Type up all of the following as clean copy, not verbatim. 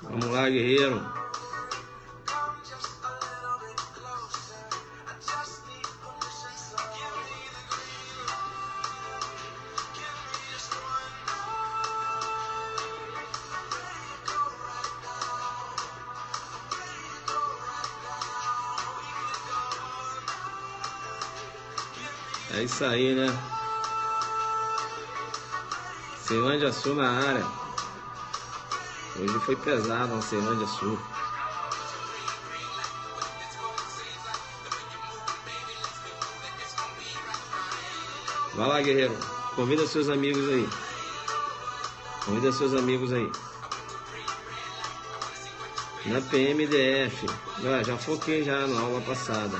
Vamos lá, guerreiro. É isso aí, né? Ceilândia Sul na área. Hoje foi pesado na Ceilândia Sul. Vai lá, guerreiro. Convida seus amigos aí. Convida seus amigos aí. Na PMDF. Já foquei já na aula passada.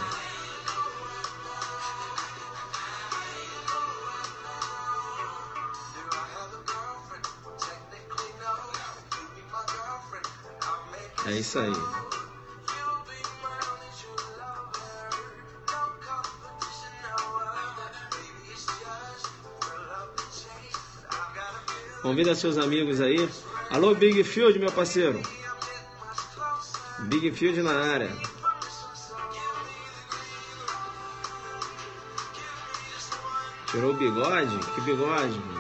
É isso aí. Convida seus amigos aí. Alô, Big Field, meu parceiro. Big Field na área. Tirou o bigode? Que bigode?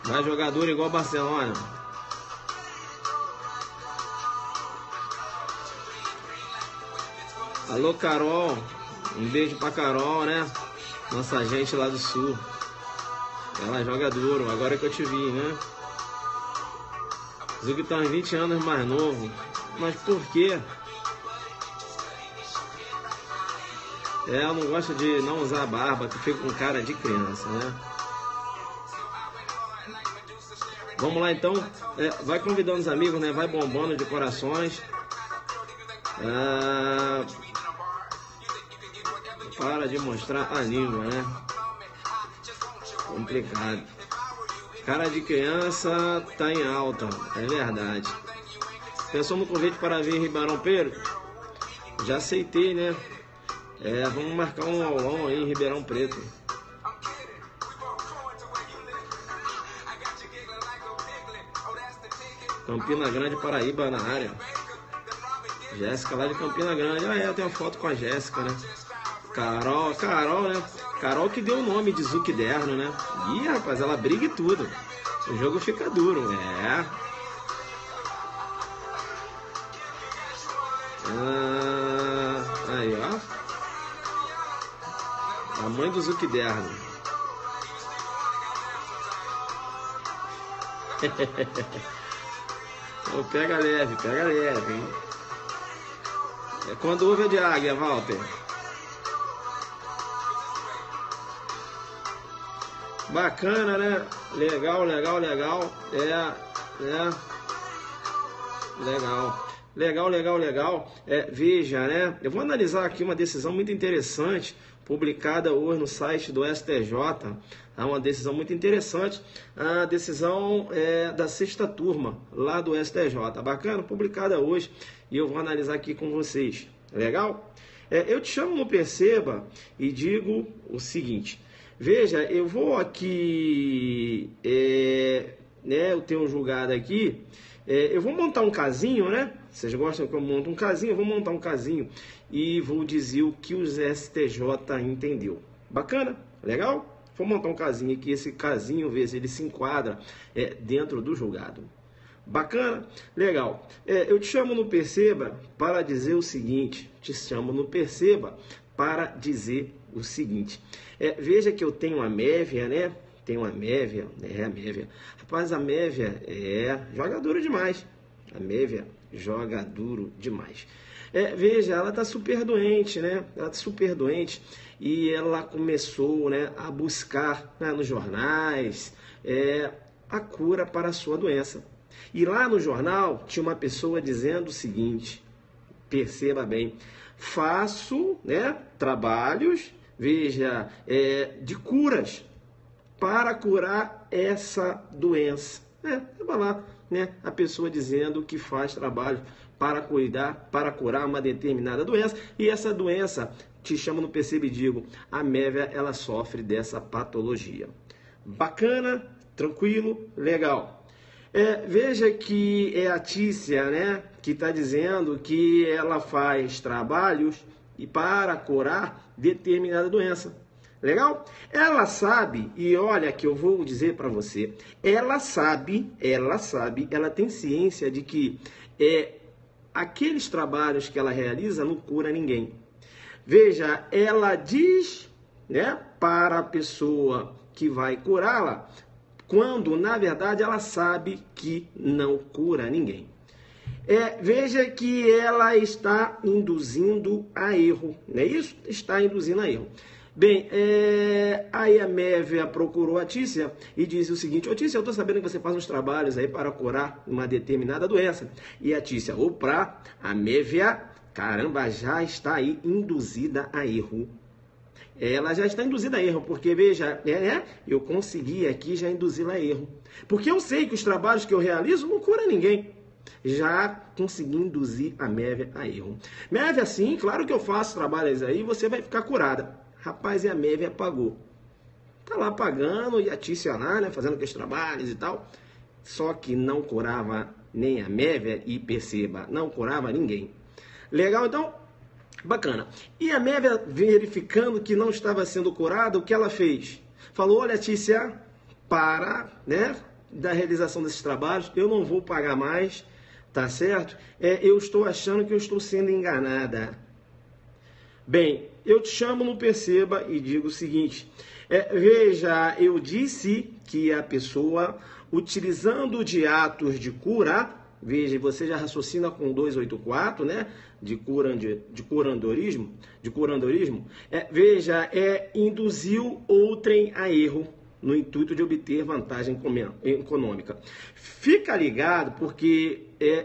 Vai jogador igual Barcelona. Alô, Carol. Um beijo pra Carol, né? Nossa gente lá do sul. Ela joga duro, agora que eu te vi, né? Zuki tá uns 20 anos mais novo. Mas por quê? Ela não gosta de não usar barba, que fica com cara de criança, né? Vamos lá então, vai convidando os amigos, né? Vai bombando de corações. Para de mostrar a língua, né? Complicado. Cara de criança tá em alta, é verdade. Pensou no convite para vir em Ribeirão Preto? Já aceitei, né? Vamos marcar um aulão aí em Ribeirão Preto. Campina Grande, Paraíba na área. Jéssica lá de Campina Grande. Tem uma foto com a Jéssica, né? Carol, né? Carol que deu o nome de Zuquiderno, né? Ih, rapaz, ela briga e tudo. O jogo fica duro, Aí, ó. A mãe do Zuquiderno. Pega leve, hein? Quando houve de águia, Walter. Bacana, né? Legal. Legal. Veja, né? Eu vou analisar aqui uma decisão muito interessante, publicada hoje no site do STJ. Uma decisão muito interessante. A decisão da sexta turma, lá do STJ. Bacana? Publicada hoje. E eu vou analisar aqui com vocês. Legal? Eu te chamo no Perceba e digo o seguinte. Veja, eu vou aqui, eu tenho um julgado aqui, eu vou montar um casinho, né? Vocês gostam que eu monte um casinho? Eu vou montar um casinho e vou dizer o que o STJ entendeu. Bacana? Legal? Vou montar um casinho aqui, esse casinho, ver se ele se enquadra dentro do julgado. Bacana? Legal. Eu te chamo no Perceba para dizer o seguinte, veja que eu tenho uma mévia, né? A mévia. Rapaz, a mévia joga duro demais. A mévia joga duro demais. Veja, ela tá super doente, né? E ela começou, né, a buscar, né, nos jornais a cura para a sua doença. E lá no jornal tinha uma pessoa dizendo o seguinte, perceba bem, faço, né, trabalhos, veja, de curas para curar essa doença. Vai lá, né, a pessoa dizendo que faz trabalho para cuidar, para curar uma determinada doença, e essa doença, te chamo no percebo e digo, a Mévia, ela sofre dessa patologia. Bacana, tranquilo, legal. Veja que é a Tícia, né, que está dizendo que ela faz trabalhos e para curar determinada doença. Legal? Ela sabe, e olha que eu vou dizer para você, ela sabe, ela tem ciência de que aqueles trabalhos que ela realiza não cura ninguém. Veja, ela diz, né, para a pessoa que vai curá-la, quando na verdade ela sabe que não cura ninguém. Veja que ela está induzindo a erro, não é isso? Está induzindo a erro. Bem, aí a Mévia procurou a Tícia e disse o seguinte: ô Tícia, eu estou sabendo que você faz uns trabalhos aí para curar uma determinada doença. E a Tícia, opa, a Mévia, caramba, já está aí induzida a erro. Ela já está induzida a erro, porque veja, eu consegui aqui já induzi-la a erro. Porque eu sei que os trabalhos que eu realizo não curam ninguém. Já consegui induzir a Mévia a erro. Mévia, sim, claro que eu faço trabalhos aí, você vai ficar curada. Rapaz, e a Mévia pagou. Tá lá pagando, e a Tícia lá, né, fazendo aqueles trabalhos e tal. Só que não curava nem a Mévia, e perceba, não curava ninguém. Legal, então? Bacana. E a Mévia, verificando que não estava sendo curada, o que ela fez? Falou: olha, Tícia, para, né, da realização desses trabalhos, eu não vou pagar mais, tá certo? Eu estou achando que eu estou sendo enganada. Bem, eu te chamo no perceba e digo o seguinte: veja, eu disse que a pessoa, utilizando de atos de cura, veja, você já raciocina com 284, né? De curandorismo, veja, induziu outrem a erro no intuito de obter vantagem econômica. Fica ligado, porque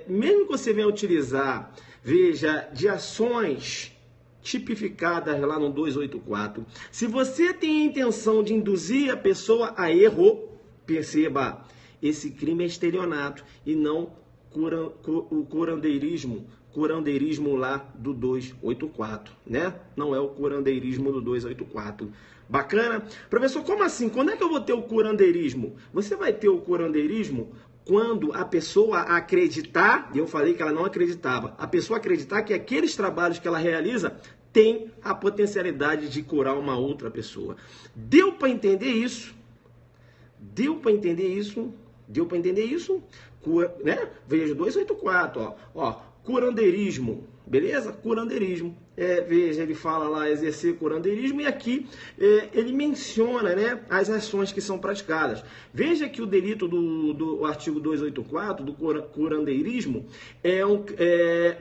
mesmo que você venha utilizar, veja, de ações tipificadas lá no 284, se você tem a intenção de induzir a pessoa a erro, perceba, esse crime é estelionato e não o curandeirismo lá do 284, né? Não é o curandeirismo do 284. Bacana? Professor, como assim? Quando é que eu vou ter o curandeirismo? Você vai ter o curandeirismo quando a pessoa acreditar, e eu falei que ela não acreditava, a pessoa acreditar que aqueles trabalhos que ela realiza têm a potencialidade de curar uma outra pessoa. Deu para entender isso? Deu para entender isso? Deu para entender isso? Né? Veja, 284, ó, curandeirismo, beleza? Curandeirismo. Veja, ele fala lá, exercer curandeirismo, e aqui ele menciona, né, as ações que são praticadas. Veja que o delito do artigo 284, do curandeirismo,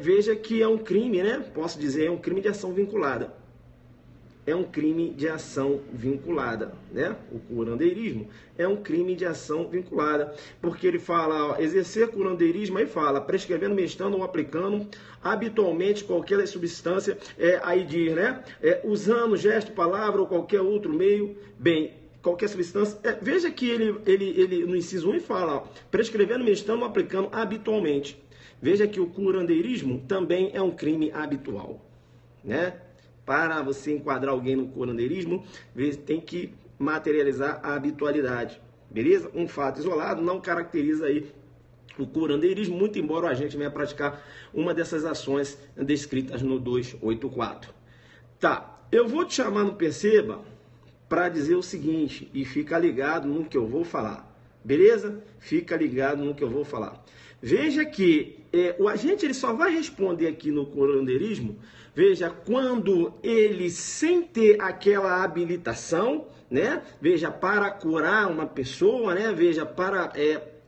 veja que é um crime, né? Posso dizer, é um crime de ação vinculada. É um crime de ação vinculada, né? O curandeirismo é um crime de ação vinculada, porque ele fala, ó, exercer curandeirismo, aí fala, prescrevendo, mestrando ou aplicando habitualmente qualquer substância, aí diz, né? Usando gesto, palavra ou qualquer outro meio, bem, qualquer substância. Veja que ele no inciso 1 fala, ó, prescrevendo, mestrando ou aplicando habitualmente. Veja que o curandeirismo também é um crime habitual, né? Para você enquadrar alguém no curandeirismo, tem que materializar a habitualidade, beleza? Um fato isolado não caracteriza aí o curandeirismo, muito embora o agente venha praticar uma dessas ações descritas no 284. Tá, eu vou te chamar no perceba para dizer o seguinte, e fica ligado no que eu vou falar, beleza? Fica ligado no que eu vou falar. Veja que o agente ele só vai responder aqui no curandeirismo, veja, quando ele, sem ter aquela habilitação, né? Veja, para curar uma pessoa, né? Veja, para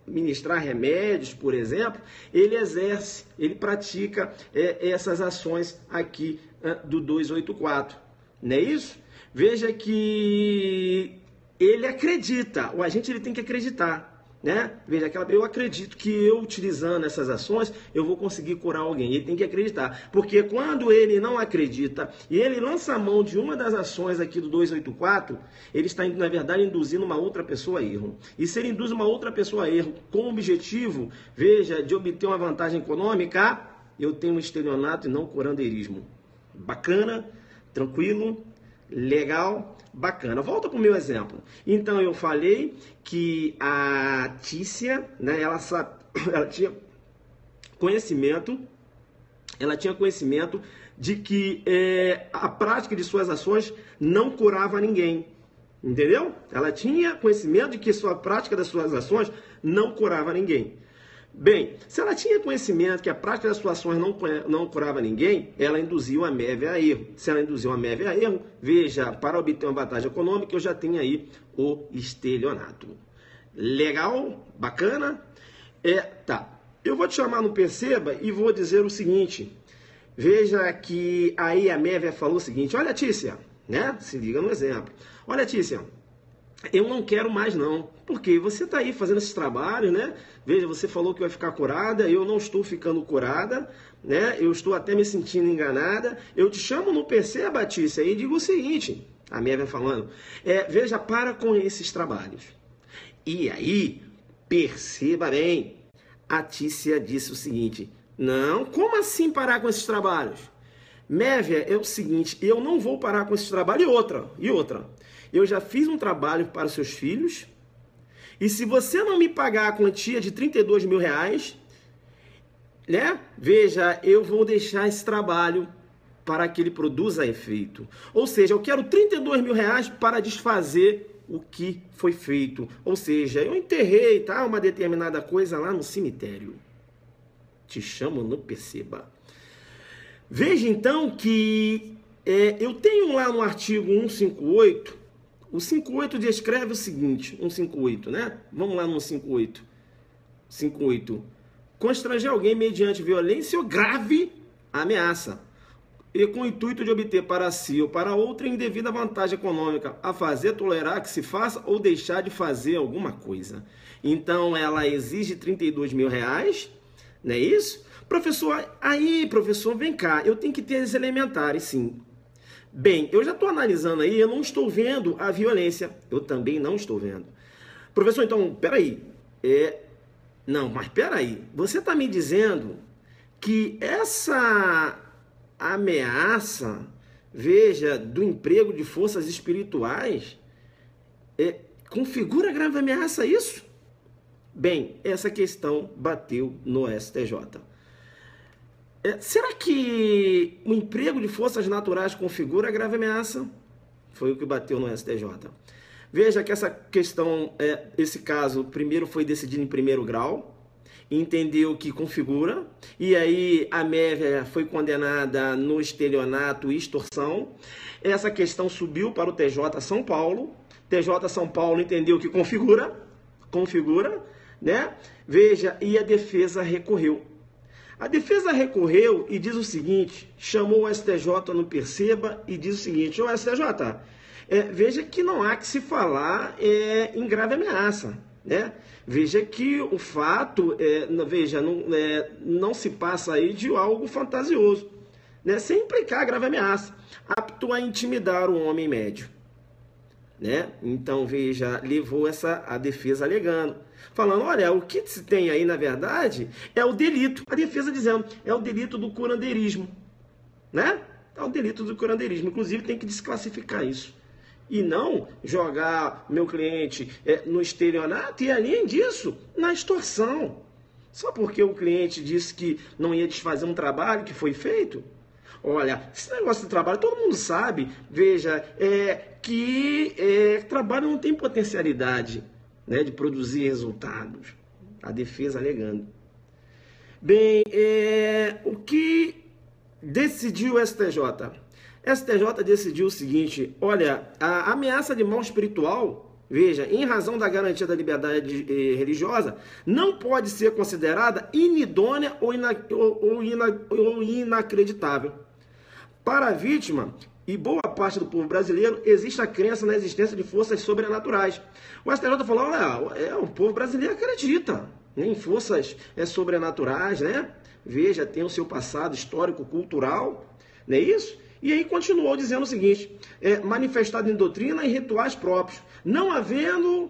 ministrar remédios, por exemplo, ele exerce, ele pratica essas ações aqui do 284, não é isso? Veja que ele acredita, o agente ele tem que acreditar. né? Veja, eu acredito que eu utilizando essas ações, eu vou conseguir curar alguém. Ele tem que acreditar. Porque quando ele não acredita e ele lança a mão de uma das ações aqui do 284, ele está, na verdade, induzindo uma outra pessoa a erro. E se ele induz uma outra pessoa a erro com o objetivo, veja, de obter uma vantagem econômica, eu tenho um estelionato e não curandeirismo. Bacana, tranquilo, legal, bacana. Volta para o meu exemplo. Então, eu falei que a Tícia, né, ela tinha conhecimento de que a prática de suas ações não curava ninguém. Entendeu? Ela tinha conhecimento de que a prática das suas ações não curava ninguém. Bem, se ela tinha conhecimento que a prática das suas ações não curava ninguém, ela induziu a MEV a erro. Se ela induziu a MEV a erro, veja, para obter uma vantagem econômica, eu já tenho aí o estelionato. Legal? Bacana? Tá. Eu vou te chamar no Perceba e vou dizer o seguinte. Veja que aí a MEV falou o seguinte. Olha, Tícia, né? Se liga no exemplo. Olha, Tícia, eu não quero mais não, porque você está aí fazendo esses trabalhos, né? Veja, você falou que vai ficar curada, eu não estou ficando curada, né? Eu estou até me sentindo enganada. Eu te chamo no Perceba, Tícia, e digo o seguinte, a minha vem falando, veja, para com esses trabalhos. E aí, perceba bem, a Tícia disse o seguinte, não, como assim parar com esses trabalhos? Mévia, é o seguinte, eu não vou parar com esses trabalhos. E outra, eu já fiz um trabalho para os seus filhos, e se você não me pagar a quantia de 32 mil reais, né? Veja, eu vou deixar esse trabalho para que ele produza efeito. Ou seja, eu quero 32 mil reais para desfazer o que foi feito. Ou seja, eu enterrei, tá, uma determinada coisa lá no cemitério. Te chamo no Perceba. Veja então que eu tenho lá no artigo 158, o 58 descreve o seguinte, 158, né? Vamos lá no 58. 58. Constranger alguém mediante violência ou grave ameaça, e com o intuito de obter para si ou para outra indevida vantagem econômica, a fazer, tolerar que se faça ou deixar de fazer alguma coisa. Então, ela exige 32 mil reais, não é isso? Professor, professor, vem cá, eu tenho que ter os elementares, sim. Bem, eu já estou analisando aí, eu não estou vendo a violência. Eu também não estou vendo. Professor, então, peraí. Não, mas peraí. Você está me dizendo que essa ameaça, veja, do emprego de forças espirituais, configura grave ameaça isso? Bem, essa questão bateu no STJ. Será que o emprego de forças naturais configura grave ameaça? Foi o que bateu no STJ. Veja que essa questão, esse caso, primeiro foi decidido em primeiro grau, entendeu que configura, e aí a Mévia foi condenada no estelionato e extorsão. Essa questão subiu para o TJ São Paulo. TJ São Paulo entendeu que configura, né? Veja, e a defesa recorreu. A defesa recorreu e diz o seguinte, chamou o STJ no Perceba e diz o seguinte, ô STJ, veja que não há que se falar em grave ameaça, né? Veja que o fato, não se passa aí de algo fantasioso, né? Sem implicar grave ameaça, apto a intimidar o homem médio, né? Então, veja, levou a defesa alegando, falando, olha, o que se tem aí, na verdade, é o delito, a defesa dizendo, é o delito do curandeirismo, né? É o delito do curandeirismo, inclusive tem que desclassificar isso, e não jogar meu cliente no estelionato e, além disso, na extorsão, só porque o cliente disse que não ia desfazer um trabalho que foi feito. Olha, esse negócio de trabalho, todo mundo sabe, veja, que trabalho não tem potencialidade, né, de produzir resultados. A defesa alegando. Bem, o que decidiu o STJ? STJ decidiu o seguinte, olha, a ameaça de mal espiritual, veja, em razão da garantia da liberdade religiosa, não pode ser considerada inidônea ou inacreditável. Para a vítima e boa parte do povo brasileiro, existe a crença na existência de forças sobrenaturais. O STJ falou, olha, o povo brasileiro acredita em forças sobrenaturais, né? Veja, tem o seu passado histórico, cultural, não é isso? E aí continuou dizendo o seguinte, manifestado em doutrina e rituais próprios, não havendo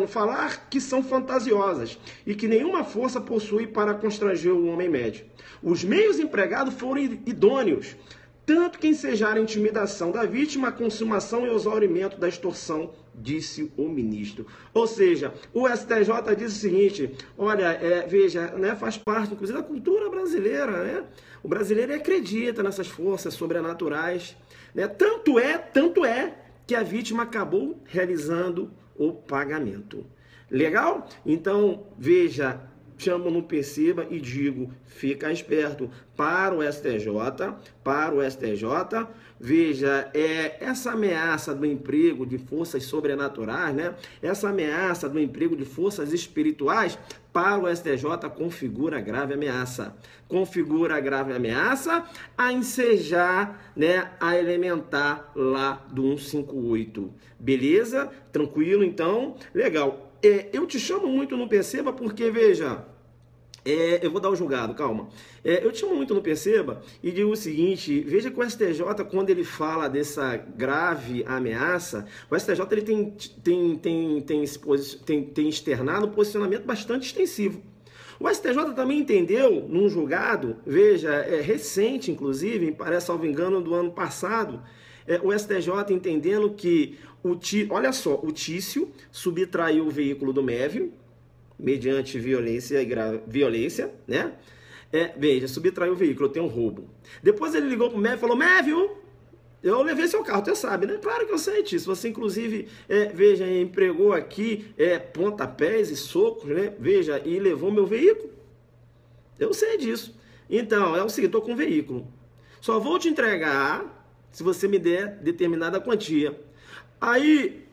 falar que são fantasiosas e que nenhuma força possui para constranger o homem médio. Os meios empregados foram idôneos, tanto que ensejar a intimidação da vítima, a consumação e o exaurimento da extorsão, disse o ministro. Ou seja, o STJ diz o seguinte, olha, veja, né, faz parte, inclusive, da cultura brasileira, né? O brasileiro acredita nessas forças sobrenaturais, né? Tanto é que a vítima acabou realizando o pagamento. Legal? Então, veja, chamo no Perceba e digo, fica esperto para o STJ, veja, essa ameaça do emprego de forças sobrenaturais, né? Essa ameaça do emprego de forças espirituais, para o STJ configura grave ameaça. Configura grave ameaça a ensejar, né, a elementar lá do 158. Beleza? Tranquilo, então? Legal. Eu te chamo muito no Perceba porque, veja, eu vou dar o julgado, calma. Eu te chamo muito no Perceba e digo o seguinte, veja que o STJ, quando ele fala dessa grave ameaça, o STJ ele tem externado um posicionamento bastante extensivo. O STJ também entendeu, num julgado, veja, recente, inclusive, parece, salvo engano, do ano passado, o STJ entendendo que, olha só, o Tício subtraiu o veículo do Mévio, mediante violência, né? Veja, subtraiu o veículo, tem um roubo. Depois ele ligou pro Mévio e falou, Mévio, eu levei seu carro, você sabe, né? Claro que eu sei disso. Você, inclusive, veja, empregou aqui pontapés e socos, né? Veja, e levou meu veículo. Eu sei disso. Então, é o seguinte, estou com o veículo. Só vou te entregar se você me der determinada quantia. Aí,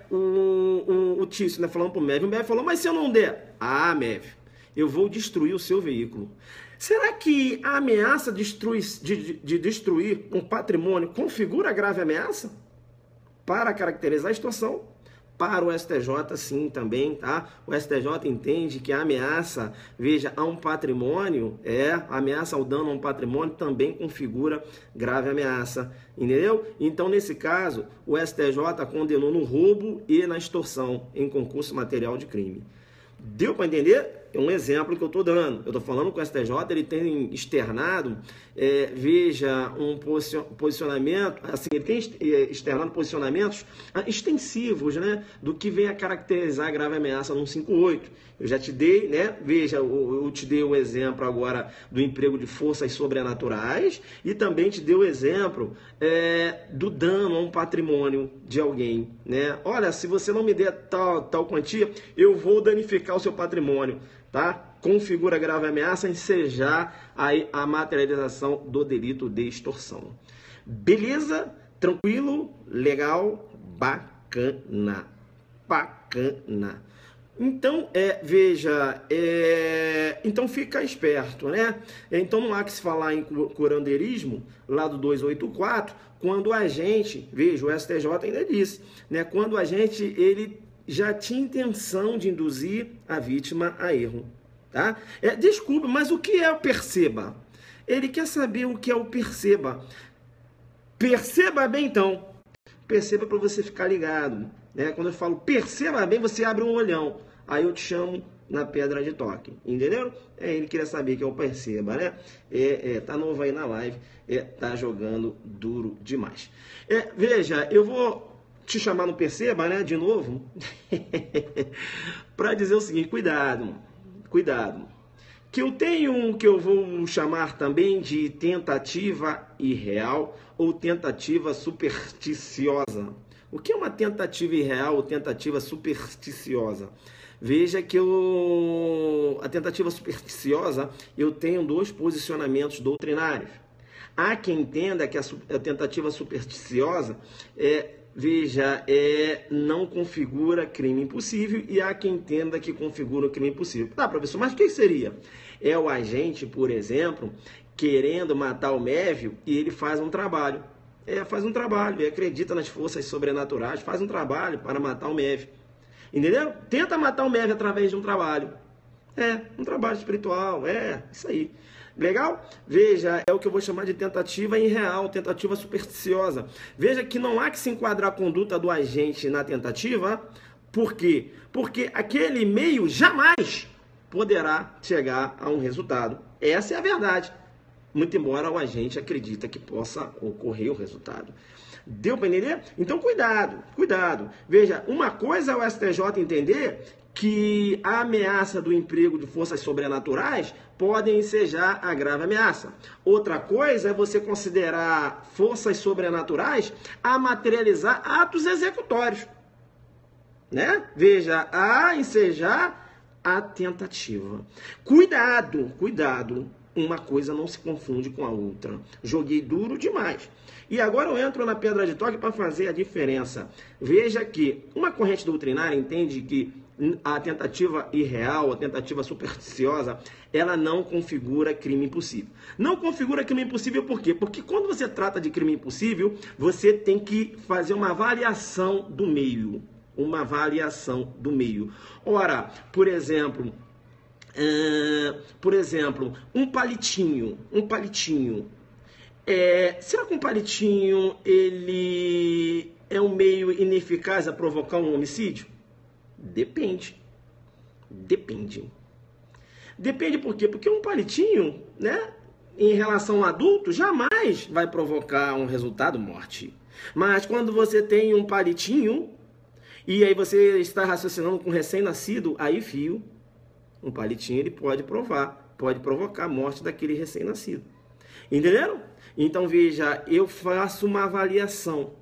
o Tício, né, falando pro Mévio, o Mévio falou, mas se eu não der? Ah, Mévio, eu vou destruir o seu veículo. Será que a ameaça de destruir um patrimônio configura grave ameaça? Para caracterizar a extorsão, para o STJ sim também, tá? O STJ entende que a ameaça, veja, a um patrimônio, a ameaça ao dano a um patrimônio também configura grave ameaça, entendeu? Então, nesse caso, o STJ condenou no roubo e na extorsão em concurso material de crime. Deu para entender? É um exemplo que eu estou dando. Eu estou falando que o STJ ele tem externado, veja, um posicionamento, assim, ele tem externado posicionamentos extensivos, né, do que vem a caracterizar a grave ameaça no 158. Eu já te dei, né, veja, eu te dei o exemplo agora do emprego de forças sobrenaturais e também te dei o exemplo do dano a um patrimônio de alguém, né? Olha, se você não me der tal quantia, eu vou danificar o seu patrimônio. Tá? Configura grave ameaça ensejar aí a materialização do delito de extorsão. Beleza? Tranquilo? Legal? Bacana. Bacana. Então, veja, então fica esperto, né? Então não há que se falar em curandeirismo, lá do 284, quando a gente, veja, o STJ ainda disse, né? Quando a gente, ele já tinha intenção de induzir a vítima a erro, tá? Desculpa, mas o que é o perceba? Ele quer saber o que é o perceba. Perceba bem, então. Perceba para você ficar ligado, né? Quando eu falo perceba bem, você abre um olhão. Aí eu te chamo na pedra de toque, entendeu? Ele queria saber que é o perceba, né? Tá novo aí na live, tá jogando duro demais. Veja, eu vou te chamar no Perceba, né, de novo, para dizer o seguinte, cuidado, que eu vou chamar também de tentativa irreal ou tentativa supersticiosa. O que é uma tentativa irreal ou tentativa supersticiosa? Veja que a tentativa supersticiosa, eu tenho dois posicionamentos doutrinários. Há quem entenda que a tentativa supersticiosa veja, não configura crime impossível e há quem entenda que configura crime impossível. Tá, professor, mas o que seria? É o agente, por exemplo, querendo matar o Mévio e ele faz um trabalho. Faz um trabalho, ele acredita nas forças sobrenaturais, faz um trabalho para matar o Mévio. Entendeu? Tenta matar o Mévio através de um trabalho. Um trabalho espiritual, isso aí. Legal? Veja, é o que eu vou chamar de tentativa irreal, tentativa supersticiosa. Veja que não há que se enquadrar a conduta do agente na tentativa. Por quê? Porque aquele meio jamais poderá chegar a um resultado. Essa é a verdade. Muito embora o agente acredita que possa ocorrer o resultado. Deu para entender? Então cuidado, cuidado. Veja, uma coisa é o STJ entender que a ameaça do emprego de forças sobrenaturais pode ensejar a grave ameaça. Outra coisa é você considerar forças sobrenaturais a materializar atos executórios. Né? Veja, a ensejar a tentativa. Cuidado, cuidado. Uma coisa não se confunde com a outra. Joguei duro demais. E agora eu entro na pedra de toque para fazer a diferença. Veja que uma corrente doutrinária entende que a tentativa irreal, a tentativa supersticiosa, ela não configura crime impossível. Não configura crime impossível por quê? Porque quando você trata de crime impossível, você tem que fazer uma avaliação do meio. Uma avaliação do meio. Ora, por exemplo, um palitinho. Será que um palitinho ele é um meio ineficaz a provocar um homicídio? Depende. Depende por quê? Porque um palitinho, né, em relação ao adulto, jamais vai provocar um resultado morte. Mas quando você tem um palitinho e aí você está raciocinando com um recém-nascido, aí, fio, um palitinho ele pode provocar a morte daquele recém-nascido. Entenderam? Então, veja, eu faço uma avaliação.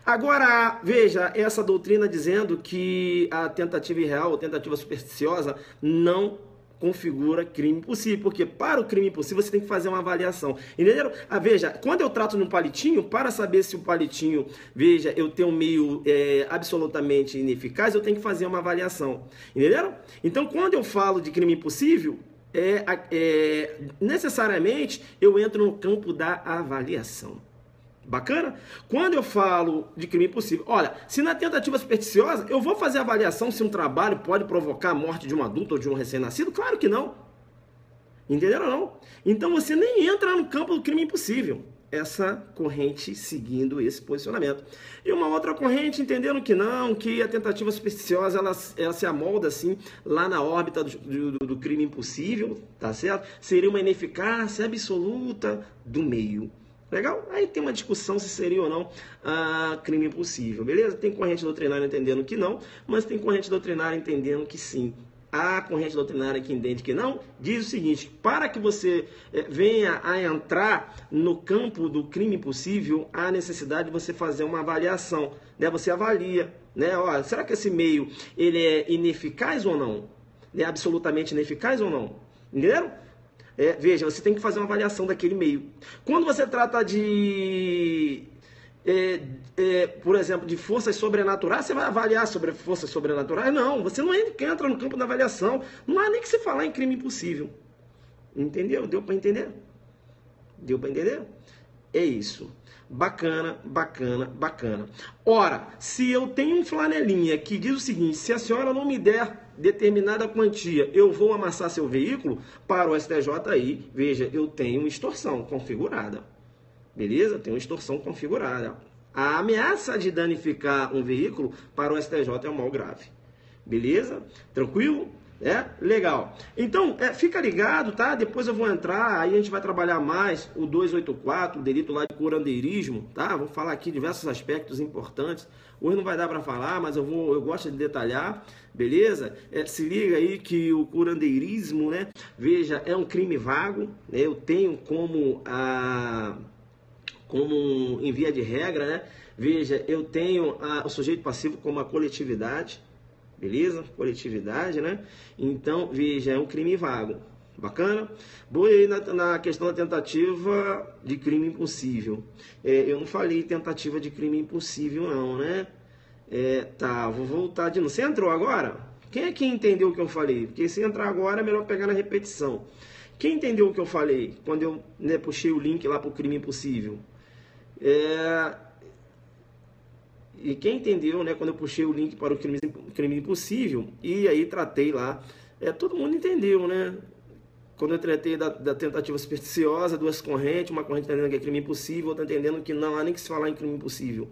Agora, veja, essa doutrina dizendo que a tentativa irreal, a tentativa supersticiosa, não configura crime impossível. Porque para o crime impossível você tem que fazer uma avaliação. Entenderam? Veja, quando eu trato de um palitinho, para saber se o palitinho, veja, eu tenho um meio absolutamente ineficaz, eu tenho que fazer uma avaliação. Entenderam? Então, quando eu falo de crime impossível, necessariamente eu entro no campo da avaliação. Bacana? Quando eu falo de crime impossível, olha, se na tentativa supersticiosa eu vou fazer avaliação se um trabalho pode provocar a morte de um adulto ou de um recém-nascido? Claro que não. Entenderam ou não? Então você nem entra no campo do crime impossível. Essa corrente seguindo esse posicionamento. E uma outra corrente entendendo que não, que a tentativa supersticiosa ela se amolda assim lá na órbita do crime impossível, tá certo? Seria uma ineficácia absoluta do meio. Legal? Aí tem uma discussão se seria ou não crime impossível, beleza? Tem corrente doutrinária entendendo que não, mas tem corrente doutrinária entendendo que sim. A corrente doutrinária que entende que não, diz o seguinte: para que você venha a entrar no campo do crime impossível, há necessidade de você fazer uma avaliação, né? Você avalia, né? Olha, será que esse meio ele é ineficaz ou não? É absolutamente ineficaz ou não? Entenderam? Veja, você tem que fazer uma avaliação daquele meio. Quando você trata de, por exemplo, de forças sobrenaturais, você vai avaliar sobre forças sobrenaturais? Não, você não entra no campo da avaliação. Não há nem que se falar em crime impossível. Entendeu? Deu para entender? Deu para entender? É isso. Bacana, bacana, bacana. Ora, se eu tenho um flanelinha que diz o seguinte: se a senhora não me der determinada quantia, eu vou amassar seu veículo, para o STJ aí, veja, eu tenho uma extorsão configurada. Beleza? Tenho uma extorsão configurada. A ameaça de danificar um veículo para o STJ é um mal grave. Beleza? Tranquilo? Legal. Então, fica ligado, tá? Depois eu vou entrar, aí a gente vai trabalhar mais o 284, o delito lá de curandeirismo, tá? Vou falar aqui diversos aspectos importantes. Hoje não vai dar para falar, mas eu gosto de detalhar, beleza? Se liga aí que o curandeirismo, né? Veja, é um crime vago, né? Eu tenho como em via de regra, né? Veja, eu tenho o sujeito passivo como a coletividade. Beleza? Coletividade, né? Então, veja, é um crime vago. Bacana? Boa aí na questão da tentativa de crime impossível. Eu não falei tentativa de crime impossível, não, né? Tá, vou voltar de novo. Você entrou agora? Quem é que entendeu o que eu falei? Porque se entrar agora é melhor pegar na repetição. Quem entendeu o que eu falei quando eu, né, puxei o link lá para o crime impossível? E quem entendeu, né, quando eu puxei o link para o crime impossível, e aí tratei lá, todo mundo entendeu, né? Quando eu tratei da tentativa supersticiosa, duas correntes, uma corrente entendendo que é crime impossível, outra entendendo que não há nem que se falar em crime impossível.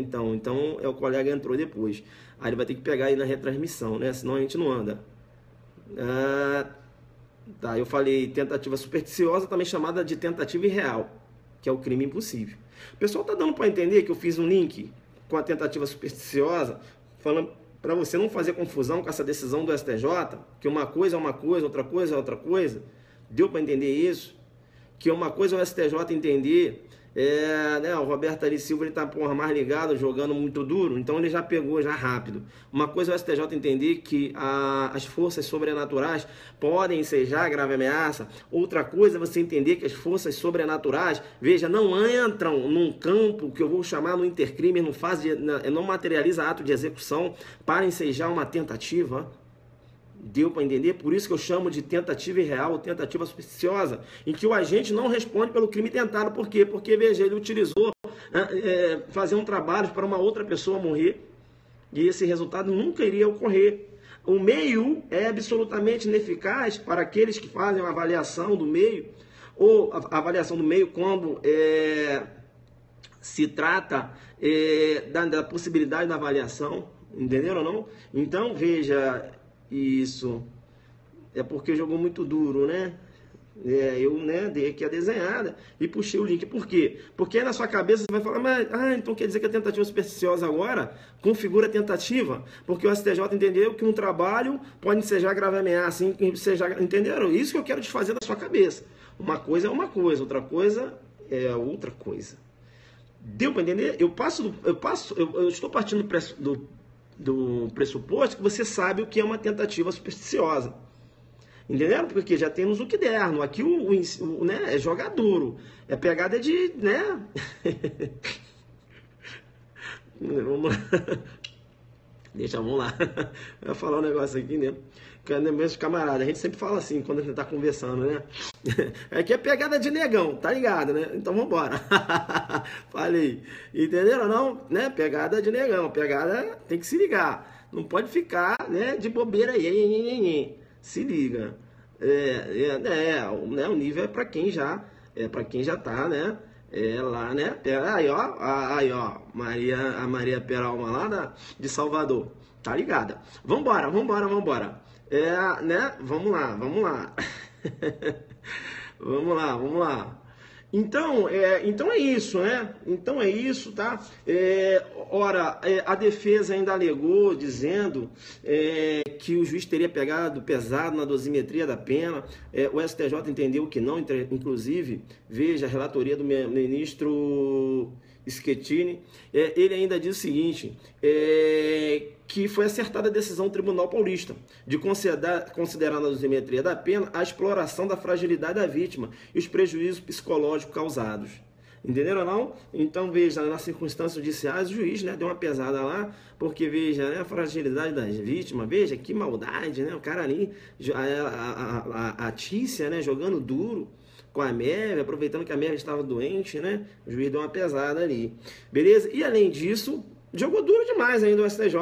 Então o colega entrou depois. Aí ele vai ter que pegar aí na retransmissão, né? Senão a gente não anda. Tá, eu falei tentativa supersticiosa, também chamada de tentativa irreal, que é o crime impossível. O pessoal tá dando para entender que eu fiz um link com a tentativa supersticiosa, falando para você não fazer confusão com essa decisão do STJ, que uma coisa é uma coisa, outra coisa é outra coisa. Deu para entender isso? Que uma coisa é o STJ entender, né, o Roberto Ali Silva, ele tá mais ligado, jogando muito duro, então ele já pegou já rápido. Uma coisa é o STJ entender que as forças sobrenaturais podem ensejar grave ameaça, outra coisa é você entender que as forças sobrenaturais, veja, não entram num campo que eu vou chamar no intercrime, não materializa ato de execução para ensejar uma tentativa. Deu para entender? Por isso que eu chamo de tentativa irreal ou tentativa supersticiosa, em que o agente não responde pelo crime tentado. Por quê? Porque, veja, ele utilizou fazer um trabalho para uma outra pessoa morrer, e esse resultado nunca iria ocorrer. O meio é absolutamente ineficaz para aqueles que fazem uma avaliação do meio, ou a avaliação do meio quando se trata da possibilidade da avaliação, entenderam ou não? Então, veja... Isso é porque jogou muito duro, né? Eu, né, dei aqui a desenhada e puxei o link. Por quê? Porque aí na sua cabeça você vai falar, mas então quer dizer que a tentativa supersticiosa agora configura a tentativa? Porque o STJ entendeu que um trabalho pode ensejar grave ameaça, entenderam? Isso que eu quero desfazer da sua cabeça. Uma coisa é uma coisa, outra coisa é outra coisa. Deu para entender? Eu estou partindo do pressuposto que você sabe o que é uma tentativa supersticiosa. Entenderam? Porque já temos o que der. Aqui né, é jogar duro. É pegada de... né? Vamos lá. Eu vou falar um negócio aqui, né? Meus camaradas, a gente sempre fala assim quando a gente tá conversando, né? Aqui é pegada de negão, tá ligado, né? Então vambora. Falei. Entenderam ou não? Né? Pegada de negão. Pegada tem que se ligar. Não pode ficar, né, de bobeira aí. Se liga. O nível é para quem já tá, né? Lá, né? Aí, ó. A Maria Peralma lá de Salvador. Tá ligada? Vambora. Né? Vamos lá. Vamos lá. Então é isso, né? Então é isso, tá? A defesa ainda alegou, dizendo que o juiz teria pegado pesado na dosimetria da pena. O STJ entendeu que não, inclusive, veja a relatoria do ministro Schettini. Ele ainda diz o seguinte, que foi acertada a decisão do Tribunal Paulista de considerar na dosimetria da pena a exploração da fragilidade da vítima e os prejuízos psicológicos causados. Entenderam ou não? Então, veja, nas circunstâncias judiciais, o juiz, né, deu uma pesada lá, porque, veja, né, a fragilidade das vítimas, veja, que maldade, né, o cara ali, a Tícia, né, jogando duro com a Mérvia, aproveitando que a Mérvia estava doente, né, o juiz deu uma pesada ali, beleza? E, além disso, jogou duro demais ainda o STJ.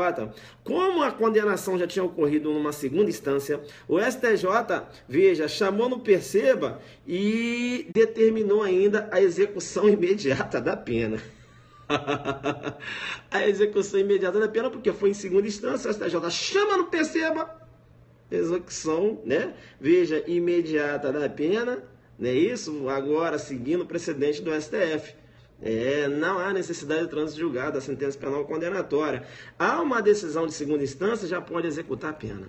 Como a condenação já tinha ocorrido numa segunda instância, o STJ, veja, chamou no perceba e determinou ainda a execução imediata da pena. A execução imediata da pena, porque foi em segunda instância, o STJ chama no perceba, execução, né? Veja, imediata da pena, não é isso? Agora, seguindo o precedente do STF. Não há necessidade de trânsito julgado da sentença penal condenatória. Há uma decisão de segunda instância, já pode executar a pena.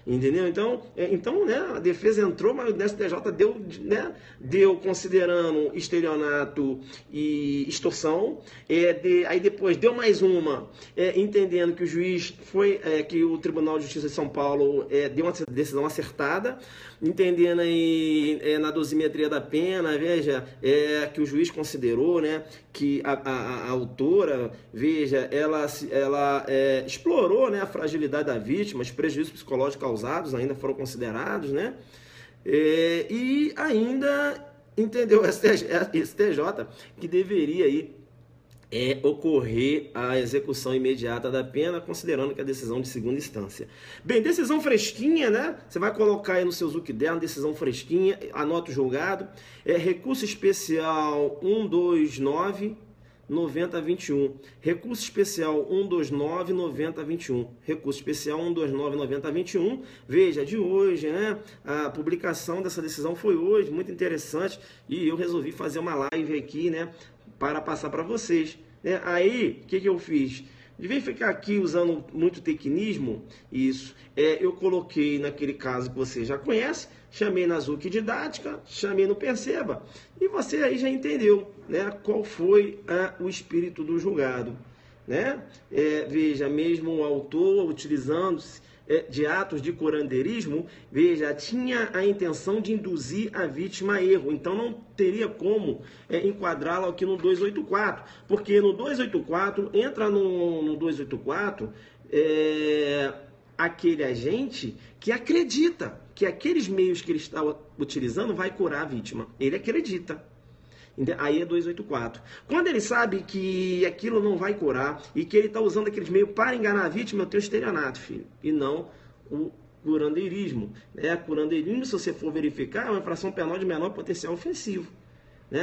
Entendeu? Então, né, a defesa entrou, mas o STJ deu considerando estelionato e extorsão. Aí depois deu mais uma, entendendo que o juiz que o Tribunal de Justiça de São Paulo deu uma decisão acertada, entendendo aí na dosimetria da pena, veja, que o juiz considerou, né, que a autora, veja, ela explorou, né, a fragilidade da vítima, os prejuízos psicológicos causados ainda foram considerados, né? E ainda entendeu o STJ que deveria aí ocorrer a execução imediata da pena, considerando que é decisão de segunda instância. Bem, decisão fresquinha, né? Você vai colocar aí no seu Zucderno, decisão fresquinha, anota o julgado. Recurso especial 129 9021. Recurso especial 129 9021. Recurso especial 129 9021. Veja, de hoje, né? A publicação dessa decisão foi hoje, muito interessante, e eu resolvi fazer uma live aqui, né, para passar para vocês. Aí, o que eu fiz? De vez em ficar aqui usando muito tecnismo, isso, eu coloquei naquele caso que você já conhece, chamei na Zuc Didática, chamei no Perceba, e você aí já entendeu, né, qual foi o espírito do julgado. Né? Veja, mesmo o autor utilizando-se de atos de curandeirismo, veja, tinha a intenção de induzir a vítima a erro, então não teria como enquadrá-la aqui no 284, porque no 284, entra no 284 aquele agente que acredita que aqueles meios que ele está utilizando vai curar a vítima, ele acredita. Aí é 284. Quando ele sabe que aquilo não vai curar e que ele está usando aqueles meios para enganar a vítima, eu tenho estelionato, filho, e não o curandeirismo. Curandeirismo, se você for verificar, é uma infração penal de menor potencial ofensivo.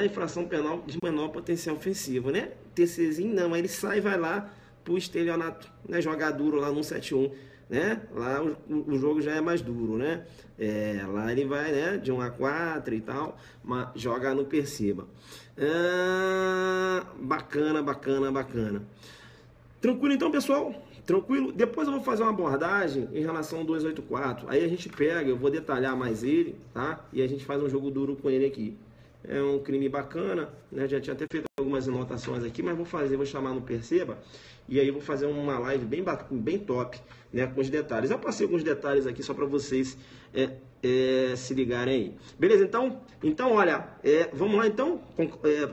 Infração penal de menor potencial ofensivo. TCzinho não, aí ele sai e vai lá para o estelionato, jogar duro lá no 171. Lá o jogo já é mais duro, lá ele vai, de 1 a 4 e tal, mas joga no Perceba. Bacana. Tranquilo então, pessoal? Tranquilo? Depois eu vou fazer uma abordagem em relação ao 284. Aí a gente pega, eu vou detalhar mais ele, tá? E a gente faz um jogo duro com ele aqui. É um crime bacana, já tinha até feito algumas anotações aqui, mas vou chamar no Perceba, e aí vou fazer uma live bem top, com os detalhes. Eu passei alguns detalhes aqui só para vocês se ligarem aí. Beleza? Então olha, vamos lá então,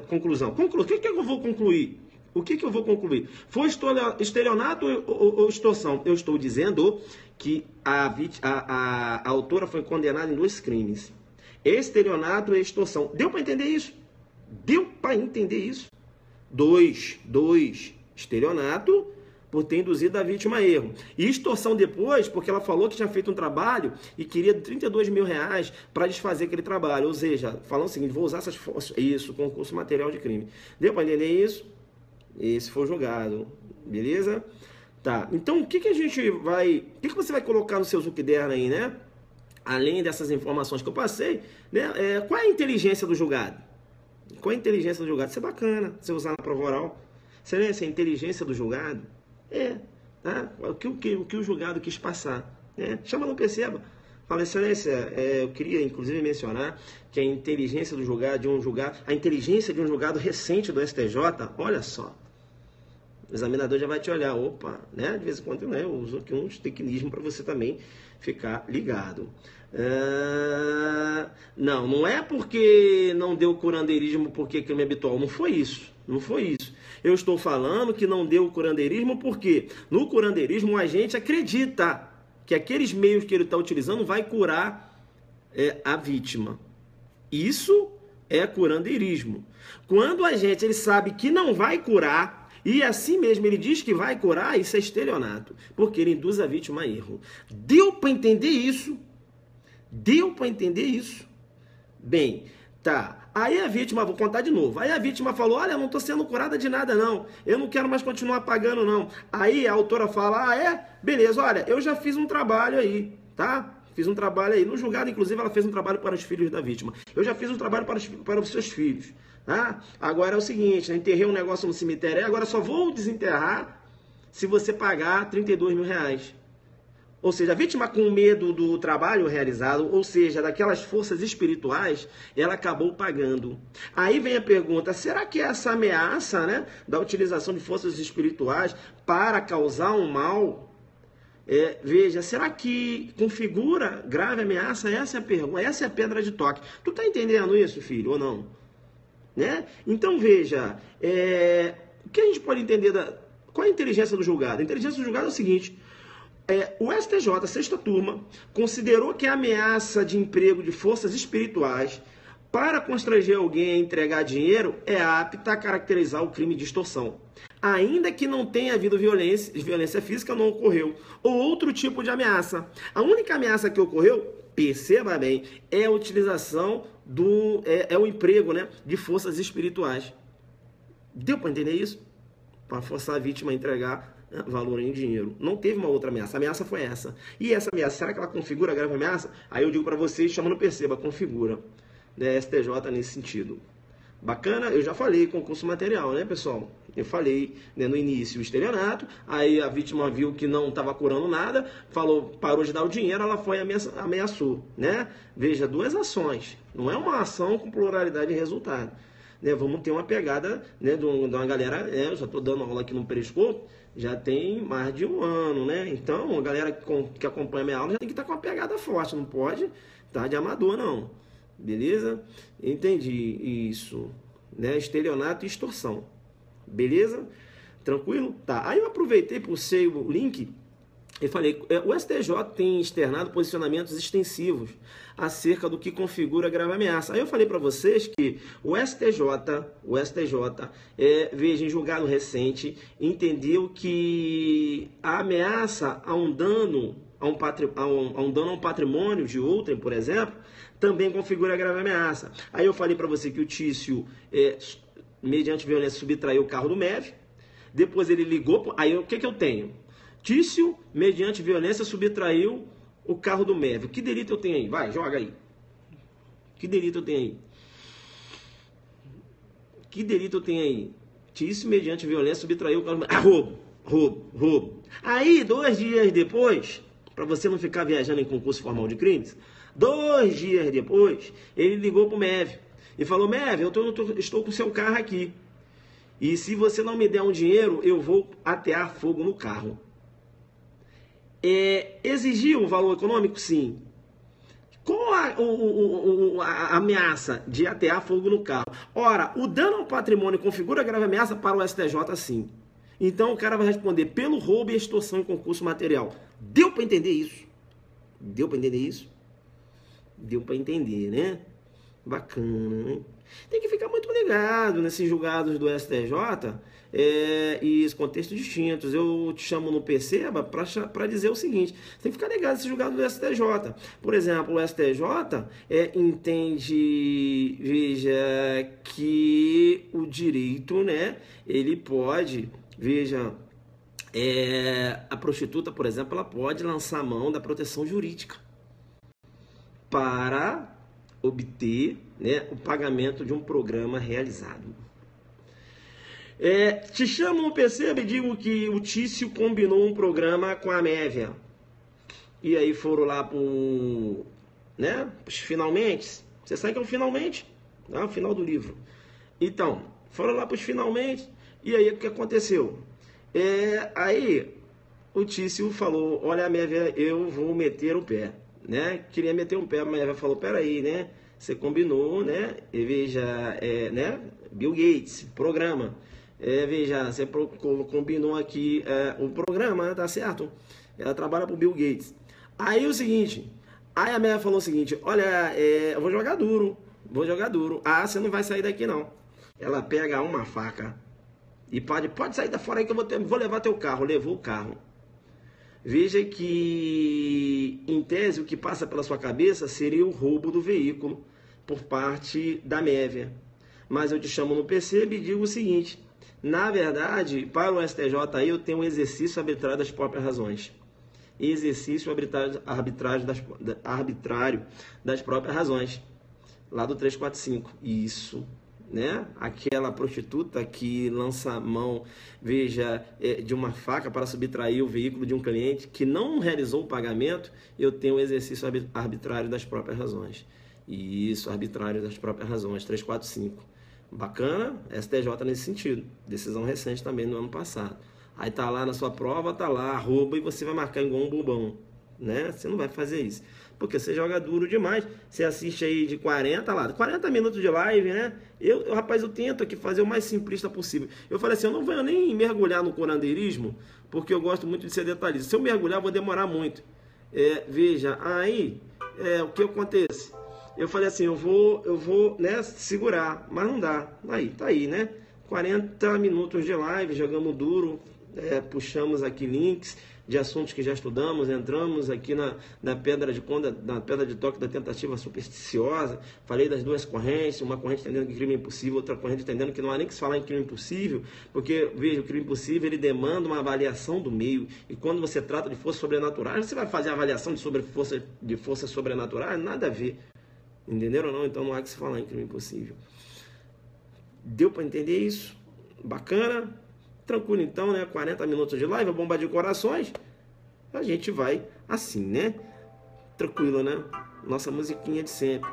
conclusão. O que eu vou concluir? O que eu vou concluir? Foi estelionato ou extorsão? Eu estou dizendo que a autora foi condenada em 2 crimes. Estelionato e extorsão. Deu para entender isso? 2. Estelionato por ter induzido a vítima a erro. E extorsão depois, porque ela falou que tinha feito um trabalho e queria 32 mil reais para desfazer aquele trabalho. Ou seja, falando o seguinte, vou usar essas forças. Isso, concurso material de crime. Deu para entender isso? Esse foi julgado. Beleza? Tá. Então, o que a gente vai... O que você vai colocar no seu Zucderno aí, Além dessas informações que eu passei, qual é a inteligência do julgado? Qual é a inteligência do julgado? Isso é bacana, você usar na prova oral. Seria essa a inteligência do julgado? Tá? O que o julgado quis passar. Chama no Perceba. Fala, excelência, eu queria inclusive mencionar que a inteligência do julgado, a inteligência de um julgado recente do STJ, olha só. O examinador já vai te olhar, opa, de vez em quando eu uso aqui uns tecnismos para você também ficar ligado. Não é porque não deu curandeirismo porque crime habitual, não foi isso. Eu estou falando que não deu curandeirismo porque no curandeirismo o agente acredita que aqueles meios que ele está utilizando vai curar a vítima. Isso é curandeirismo. Quando o agente ele sabe que não vai curar, e assim mesmo ele diz que vai curar, isso é estelionato, porque ele induz a vítima a erro. Deu para entender isso? Bem, tá. Aí a vítima, vou contar de novo. Aí a vítima falou, olha, eu não estou sendo curada de nada não. Eu não quero mais continuar pagando não. Aí a autora fala, beleza, olha, eu já fiz um trabalho aí, tá? Fiz um trabalho aí. No julgado, inclusive, ela fez um trabalho para os filhos da vítima. Eu já fiz um trabalho para os seus filhos. Tá? Agora é o seguinte, enterrei um negócio no cemitério, agora só vou desenterrar se você pagar 32 mil reais. Ou seja, a vítima com medo do trabalho realizado, ou seja, daquelas forças espirituais, ela acabou pagando. Aí vem a pergunta, será que essa ameaça, da utilização de forças espirituais para causar um mal, veja, será que configura grave ameaça? Essa é a pergunta, essa é a pedra de toque. Tu tá entendendo isso, filho, ou não? Então, veja, o que a gente pode entender qual é a inteligência do julgado? A inteligência do julgado é o seguinte, O STJ, sexta turma, considerou que a ameaça de emprego de forças espirituais para constranger alguém a entregar dinheiro é apta a caracterizar o crime de extorsão. Ainda que não tenha havido violência física, não ocorreu. Ou outro tipo de ameaça. A única ameaça que ocorreu, perceba bem, é a utilização o emprego, né, de forças espirituais. Deu para entender isso? Para forçar a vítima a entregar valor em dinheiro. Não teve uma outra ameaça. A ameaça foi essa. E essa ameaça, será que ela configura a grave ameaça? Aí eu digo para vocês, chamando perceba, configura. STJ nesse sentido. Bacana? Eu já falei concurso material, né, pessoal? Eu falei, né, no início o estelionato, aí a vítima viu que não estava curando nada, parou de dar o dinheiro, ela foi e ameaçou, né? Veja, duas ações. Não é uma ação com pluralidade de resultado. Né? Vamos ter uma pegada, né, de uma galera, eu já estou dando aula aqui no Periscope, já tem mais de um ano, né? Então, a galera que acompanha a minha aula já tem que estar com uma pegada forte, não pode estar de amador, não. Beleza? Entendi isso, né? Estelionato e extorsão. Beleza? Tranquilo? Tá. Aí eu aproveitei, pulsei o link e falei, o STJ tem externado posicionamentos extensivos acerca do que configura grave ameaça. Aí eu falei para vocês que o STJ, veja, em julgado recente, entendeu que a ameaça a um dano a um patrimônio de outrem, por exemplo, também configura grave ameaça. Aí eu falei para você que o Tício, mediante violência, subtraiu o carro do MEV. Depois ele ligou. Aí o que eu tenho? Tício, mediante violência, subtraiu o carro do MEV. Que delito eu tenho aí? Vai, joga aí. Que delito eu tenho aí? Que delito eu tenho aí? Tício, mediante violência, subtraiu o carro do MEV. Roubo. Aí, 2 dias depois, para você não ficar viajando em concurso formal de crimes, 2 dias depois, ele ligou para o MEV e falou, MEV, estou com seu carro aqui. E se você não me der um dinheiro, eu vou atear fogo no carro. Exigiu o valor econômico? Sim. Qual a ameaça de atear fogo no carro? Ora, o dano ao patrimônio configura grave ameaça para o STJ, sim. Então o cara vai responder pelo roubo e extorsão em concurso material. Deu para entender isso? Deu para entender isso? Deu para entender, né? Bacana, né? Tem que ficar muito ligado nesses julgados do STJ e os contextos distintos. Eu te chamo no Perceba para dizer o seguinte: tem que ficar ligado nesses julgados do STJ. Por exemplo, o STJ entende, veja, que o direito, né, ele pode, veja, a prostituta, por exemplo, ela pode lançar a mão da proteção jurídica para obter, né, o pagamento de um programa realizado. Te chamo no Perceba e digo que o Tício combinou um programa com a Mévia. E aí foram lá para os finalmente. Você sabe que é o finalmente? É o final do livro. Então, foram lá para os finalmente. E aí o que aconteceu? Aí o Tício falou, olha, Mévia, eu vou meter o pé. Né? Queria meter um pé, mas ela falou, peraí, né? Você combinou, né? E veja, né? Bill Gates, programa. Veja, você combinou aqui o programa, tá certo? Ela trabalha pro Bill Gates. Aí o seguinte, aí a Mévia falou o seguinte, olha, eu vou jogar duro. Ah, você não vai sair daqui não. Ela pega uma faca e pode sair da fora aí que eu vou levar teu carro. Levou o carro. Veja que, em tese, o que passa pela sua cabeça seria o roubo do veículo por parte da Mévia. Mas eu te chamo no Perceba e digo o seguinte, na verdade, para o STJ eu tenho um exercício arbitrário das próprias razões. Exercício arbitrário das próprias razões. Lá do 345. Isso. Né? Aquela prostituta que lança a mão, veja, de uma faca para subtrair o veículo de um cliente que não realizou o pagamento, eu tenho o exercício arbitrário das próprias razões. Isso, arbitrário das próprias razões, 345. Bacana? STJ nesse sentido. Decisão recente também no ano passado. Aí tá lá na sua prova, tá lá, rouba e você vai marcar igual um bobão. Né? Você não vai fazer isso. Porque você joga duro demais. Você assiste aí de 40 minutos de live, né? Rapaz, eu tento aqui fazer o mais simplista possível. Eu falei assim, eu não vou nem mergulhar no curandeirismo, porque eu gosto muito de ser detalhista. Se eu mergulhar, eu vou demorar muito. Veja, aí, o que acontece? Eu falei assim, eu vou, né, segurar, mas não dá. Aí, tá aí, né? 40 minutos de live, jogamos duro, puxamos aqui links de assuntos que já estudamos, entramos aqui na pedra de toque da tentativa supersticiosa, falei das duas correntes, uma corrente entendendo que crime é impossível, outra corrente entendendo que não há nem que se falar em crime impossível, porque, veja, o crime impossível, ele demanda uma avaliação do meio, e quando você trata de forças sobrenaturais, você vai fazer a avaliação de forças sobrenaturais? Nada a ver, entenderam ou não? Então não há que se falar em crime impossível. Deu para entender isso? Bacana? Tranquilo então, né? 40 minutos de live, bomba de corações. A gente vai assim, né? Tranquilo, né? Nossa musiquinha de sempre.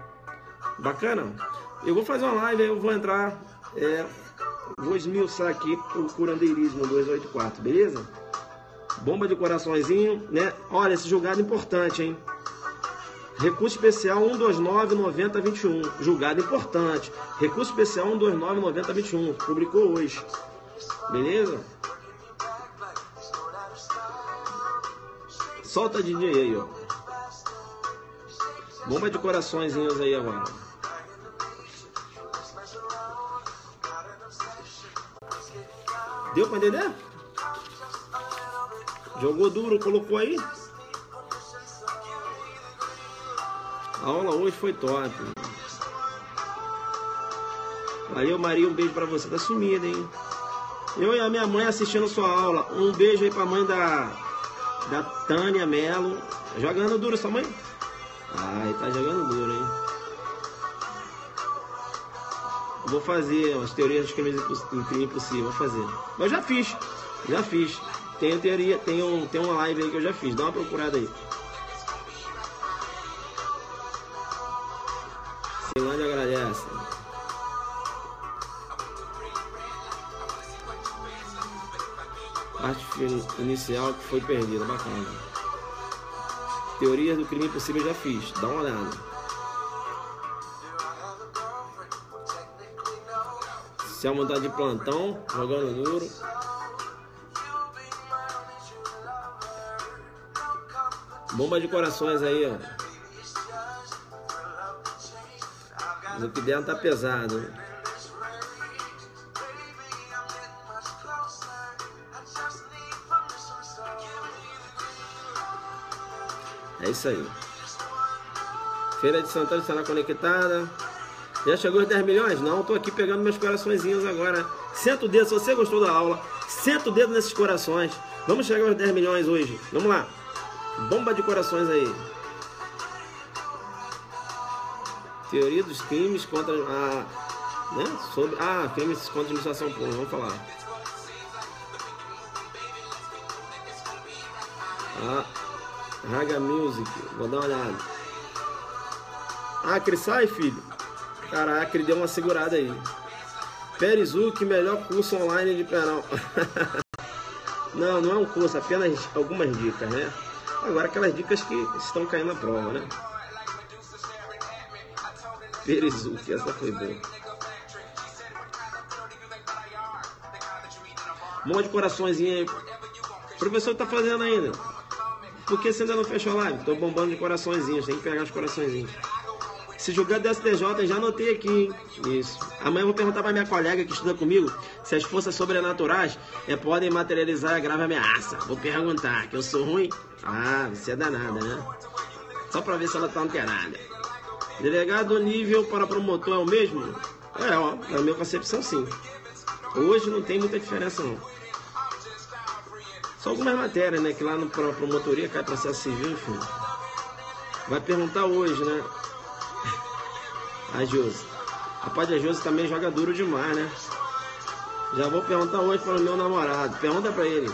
Bacana? Eu vou fazer uma live, aí eu vou entrar, vou esmiuçar aqui o curandeirismo 284, beleza? Bomba de coraçõezinho, né? Olha, esse julgado importante, hein? Recurso especial 129-9021. Julgado importante. Recurso especial 129-9021. Publicou hoje. Beleza? Solta DJ aí, ó. Bomba de coraçõezinhos aí agora. Deu pra entender? Jogou duro, colocou aí. A aula hoje foi top. Valeu, Maria, um beijo pra você. Tá sumida, hein? Eu e a minha mãe assistindo sua aula. Um beijo aí pra mãe da Tânia Melo. Jogando duro sua mãe? Ai, tá jogando duro, hein? Vou fazer as teorias dos crimes impossíveis. Vou fazer. Mas já fiz. Tem teoria, tem uma live aí que eu já fiz. Dá uma procurada aí. Ceilândia agradece. Parte inicial que foi perdida, bacana. Teorias do crime impossível já fiz, dá uma olhada. Se a montar de plantão, jogando duro. Bomba de corações aí, ó. O que der tá pesado, né? É isso aí. Feira de Santana estará conectada. Já chegou os 10 milhões? Não, tô aqui pegando meus coraçõezinhos agora. Senta o dedo, se você gostou da aula, senta o dedo nesses corações. Vamos chegar aos 10 milhões hoje. Vamos lá. Bomba de corações aí. Teoria dos crimes contra a... né? Sobre... crimes contra a administração pública. Vamos falar. Raga Music, vou dar uma olhada. Acre sai, filho. Caraca, ele deu uma segurada aí. Perizuc, melhor curso online de penal. Não é um curso, apenas algumas dicas, né? Agora aquelas dicas que estão caindo na prova, né? Perizuc, essa foi boa. Monte de coraçõezinho aí. O professor tá fazendo ainda. Por que você ainda não fechou a live? Tô bombando de coraçõezinhos, tem que pegar os coraçõezinhos. Se julgar do STJ, já anotei aqui, hein? Isso. Amanhã eu vou perguntar pra minha colega que estuda comigo se as forças sobrenaturais podem materializar a grave ameaça. Vou perguntar, que eu sou ruim? Você é danada, né? Só pra ver se ela tá antenada. Delegado nível para promotor é o mesmo? Na minha concepção, sim. Hoje não tem muita diferença, não. Só algumas matérias, né? Que lá na promotoria cai processo civil, enfim. Vai perguntar hoje, né? A Josi. Rapaz, a Josi também joga duro demais, né? Já vou perguntar hoje para o meu namorado. Pergunta pra ele.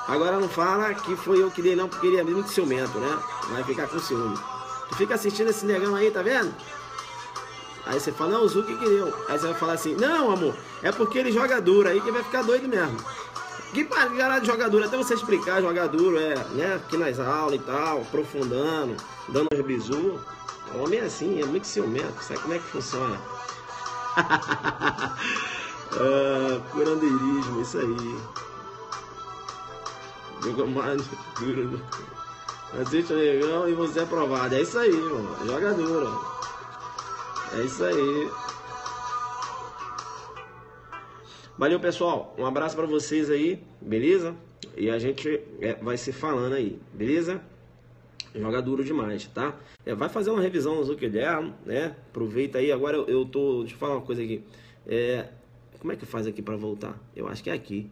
Agora não fala que foi eu que dei, não, porque ele é muito ciumento, né? Vai ficar com ciúme. Tu fica assistindo esse negão aí, tá vendo? Aí você fala, não, o Zuki que deu. Aí você vai falar assim, não, amor, é porque ele joga duro aí que vai ficar doido mesmo. Que parada de jogar duro, até você explicar jogar duro, né? Aqui nas aulas e tal, aprofundando, dando uns bizu. O homem é assim, é muito ciumento, sabe como é que funciona? Curandeirismo, isso aí. Joga mais duro. Assiste o negão e você é aprovado. É isso aí, mano. Joga duro. É isso aí. Valeu, pessoal. Um abraço pra vocês aí, beleza? E a gente vai se falando aí, beleza? Joga duro demais, tá? Vai fazer uma revisão no Zuckerberg, né? Aproveita aí. Agora eu tô... Deixa eu falar uma coisa aqui. Como é que faz aqui pra voltar? Eu acho que é aqui.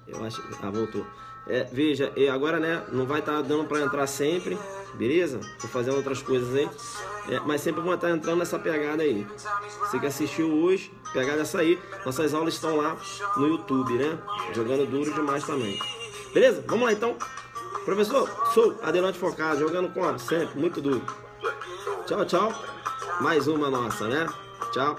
Eu acho... Ah, voltou. Veja, agora, né? Não vai estar dando pra entrar sempre, beleza? Tô fazendo outras coisas aí. Mas sempre vou estar entrando nessa pegada aí. Você que assistiu hoje, pegada essa aí. Nossas aulas estão lá no YouTube, né? Jogando duro demais também. Beleza? Vamos lá então. Professor, sou Adelante Focado, jogando como? Sempre, muito duro. Tchau, tchau. Mais uma nossa, né? Tchau.